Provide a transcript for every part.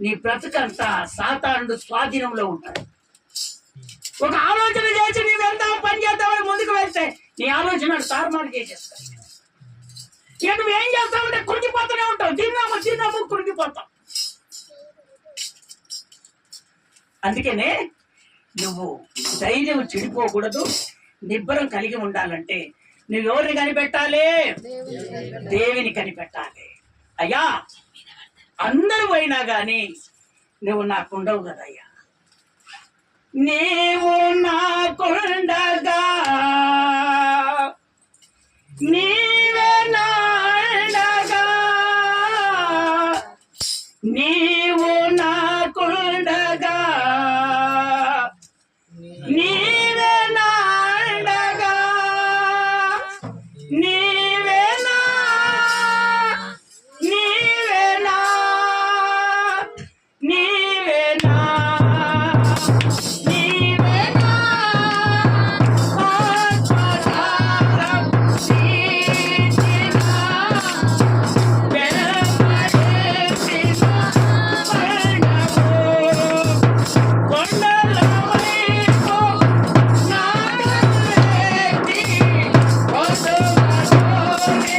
నీ బ్రతుకంతా సాతానుడు స్వాధీనంలో ఉంటాడు. ఒక ఆలోచన చేసి నీ వెళ్తాం పని చేద్దామని ముందుకు వెళ్తే నీ ఆలోచన తారుమారు చేసేస్తావు. ఇక నువ్వేం చేస్తావంటే కురికిపోతూనే ఉంటావు. తిన్నాము కురికిపోతావు. అందుకనే నువ్వు ధైర్యం చెడిపోకూడదు, నిబ్బరం కలిగి ఉండాలంటే నువ్వెవరిని కనిపెట్టాలి? దేవిని కనిపెట్టాలి. అయ్యా అందరూ పోయినా గాని నువ్వు నాకుండవు కదయ్యా. నీవు నాకుండగా నీవే నాండగా, నీవు నాకుండగా నీవే నాండగా, నీవేనా నీవేనా నీవేనా నీవేనా ఆత్మధారం నీచినా వెలపడేసిన వర్ణము కొండల వైపు నాగలేటి వధువతోని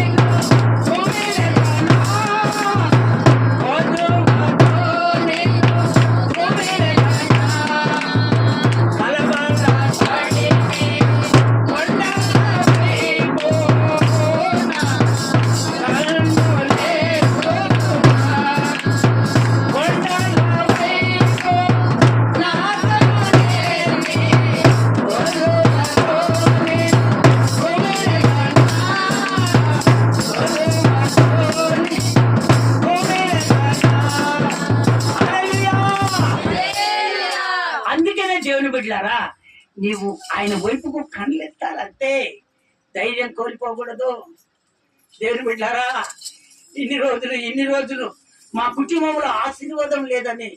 కుమిలెదనా, వధువతోని కుమిలెదనా, కలవల పడిని కొండల వైపు నా కన్నులేసుకున్నా, కొండల వైపు నా కన్నులేసి వధువతోని కుమిలెదనా, వధువతోని కుమిలెదనా. హల్లెలూయా. అందుకనే దేవుని బిడ్డలారా, నీవు ఆయన వైపుకు కళ్ళెత్తాలంటే ధైర్యం కోల్పోకూడదు. దేవుని బిడ్డలారా, ఇన్ని రోజులు మా కుటుంబంలో ఆశీర్వాదం లేదని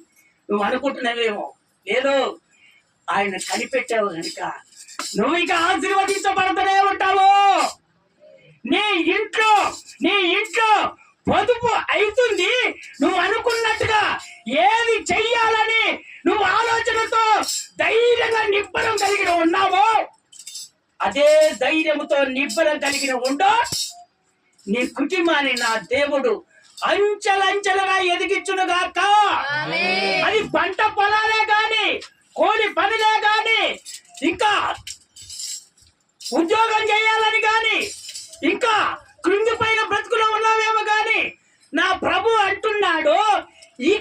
నువ్వు అనుకుంటున్నావేమో. లేదు, ఆయన కనిపెట్టావు కనుక నువ్వు ఇక ఆశీర్వదించబడుతూనే ఉంటావు. నీ ఇంట్లో పొదుపు అవుతుంది. నువ్వు అనుకున్నట్టుగా ఏది చెయ్యాలని నువ్వు ఆలోచనతో ధైర్యంగా నిబ్బరం కలిగిన ఉన్నావో, అదే ధైర్యంతో నిబ్బరం కలిగిన ఉండో నీ కుటుంబాన్ని నా దేవుడు అంచెలంచెలుగా ఎదిగించునుగాక. అది పంట పొలాలే గాని, కోడి పనులే గాని, ఇంకా ఉద్యోగం చేయాలని గాని, ఇంకా కృంగిపోయిన బ్రతుకులో ఉన్నావేమో గాని, నా ప్రభు అంటున్నాడు ఇక